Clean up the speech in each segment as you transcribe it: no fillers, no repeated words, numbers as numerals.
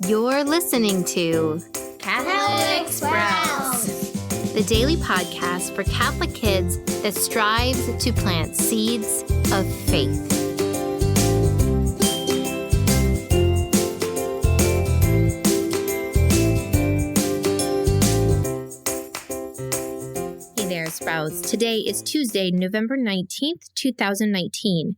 You're listening to Catholic Sprouts, the daily podcast for Catholic kids that strives to plant seeds of faith. Hey there, Sprouts. Today is Tuesday, November 19th, 2019.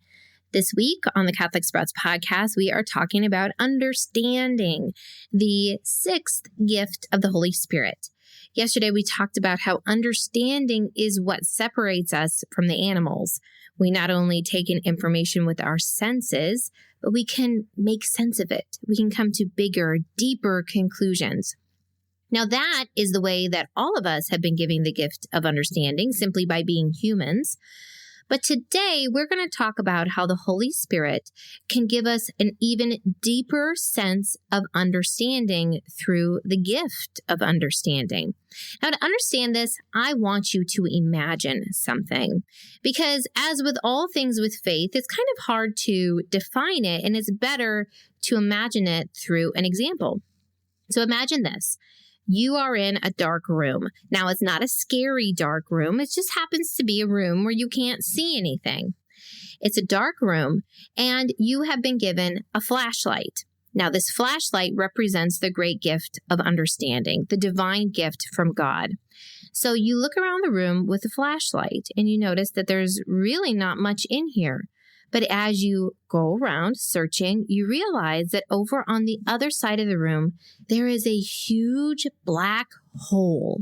This week on the Catholic Sprouts podcast, we are talking about understanding, the sixth gift of the Holy Spirit. Yesterday, we talked about how understanding is what separates us from the animals. We not only take in information with our senses, but we can make sense of it. We can come to bigger, deeper conclusions. Now, that is the way that all of us have been giving the gift of understanding, simply by being humans. But today, we're going to talk about how the Holy Spirit can give us an even deeper sense of understanding through the gift of understanding. Now, to understand this, I want you to imagine something, because as with all things with faith, it's kind of hard to define it, and it's better to imagine it through an example. So imagine this. You are in a dark room. Now, it's not a scary dark room. It just happens to be a room where you can't see anything. It's a dark room, and you have been given a flashlight. Now, this flashlight represents the great gift of understanding, the divine gift from God. So you look around the room with a flashlight, and you notice that there's really not much in here. But as you go around searching, you realize that over on the other side of the room, there is a huge black hole.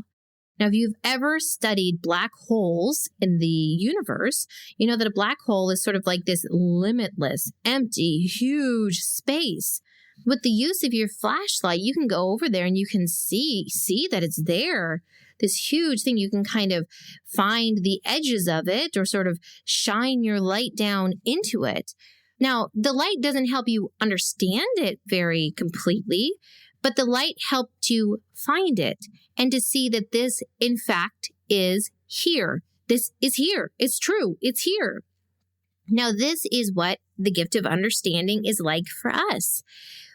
Now, if you've ever studied black holes in the universe, you know that a black hole is sort of like this limitless, empty, huge space. With the use of your flashlight, you can go over there and you can see that it's there. This huge thing, you can kind of find the edges of it or sort of shine your light down into it. Now, the light doesn't help you understand it very completely, but the light helped you find it and to see that this, in fact, is here. This is here. It's true. It's here. Now, this is what the gift of understanding is like for us.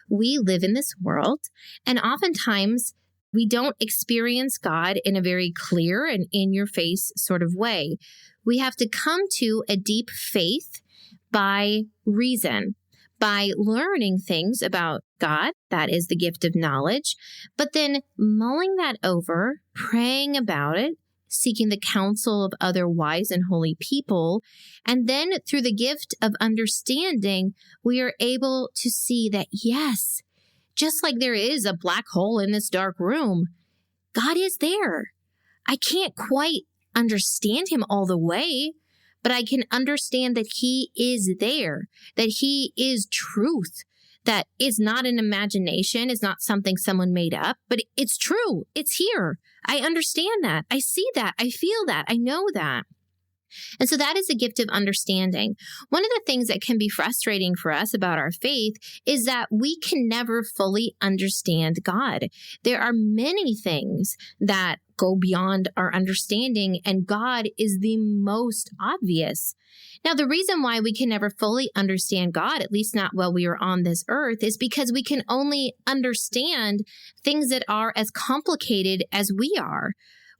We live in this world, and oftentimes we don't experience God in a very clear and in-your-face sort of way. We have to come to a deep faith by reason, by learning things about God. That is the gift of knowledge. But then mulling that over, praying about it, seeking the counsel of other wise and holy people. And then through the gift of understanding, we are able to see that, yes, just like there is a black hole in this dark room, God is there. I can't quite understand him all the way, but I can understand that he is there, that he is truth, that is not an imagination, is not something someone made up, but it's true. It's here. I understand that. I see that. I feel that. I know that. And so that is a gift of understanding. One of the things that can be frustrating for us about our faith is that we can never fully understand God. There are many things that go beyond our understanding, and God is the most obvious. Now, the reason why we can never fully understand God, at least not while we are on this earth, is because we can only understand things that are as complicated as we are.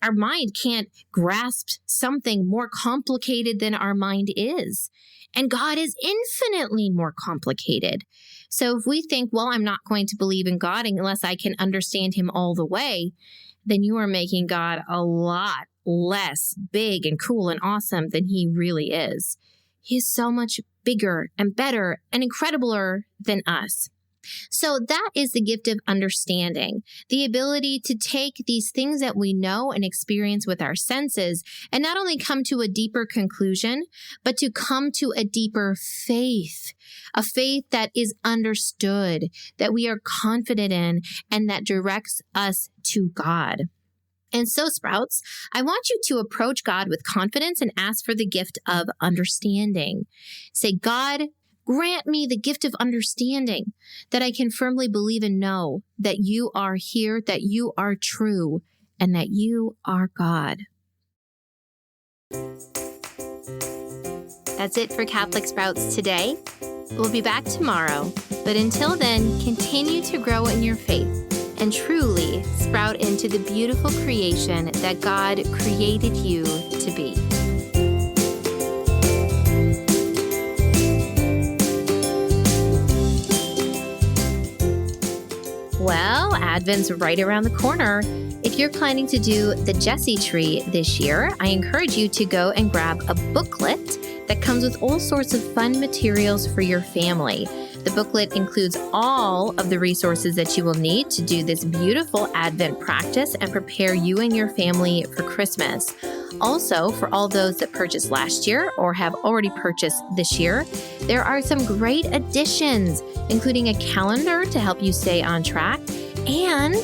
Our mind can't grasp something more complicated than our mind is. And God is infinitely more complicated. So if we think, well, I'm not going to believe in God unless I can understand him all the way, then you are making God a lot less big and cool and awesome than he really is. He is so much bigger and better and incredibler than us. So that is the gift of understanding, the ability to take these things that we know and experience with our senses and not only come to a deeper conclusion, but to come to a deeper faith, a faith that is understood, that we are confident in, and that directs us to God. And so, Sprouts, I want you to approach God with confidence and ask for the gift of understanding. Say, God, grant me the gift of understanding, that I can firmly believe and know that you are here, that you are true, and that you are God. That's it for Catholic Sprouts today. We'll be back tomorrow, but until then, continue to grow in your faith and truly sprout into the beautiful creation that God created you to be. Well, Advent's right around the corner. If you're planning to do the Jessie tree this year, I encourage you to go and grab a booklet that comes with all sorts of fun materials for your family. The booklet includes all of the resources that you will need to do this beautiful Advent practice and prepare you and your family for Christmas. Also, for all those that purchased last year or have already purchased this year, there are some great additions, including a calendar to help you stay on track and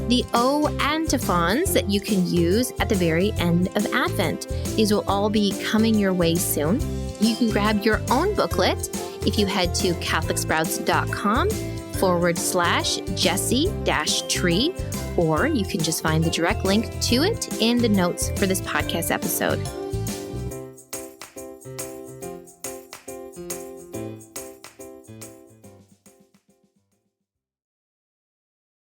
the O antiphons that you can use at the very end of Advent. These will all be coming your way soon. You can grab your own booklet if you head to CatholicSprouts.com/Jessie-tree, or you can just find the direct link to it in the notes for this podcast episode.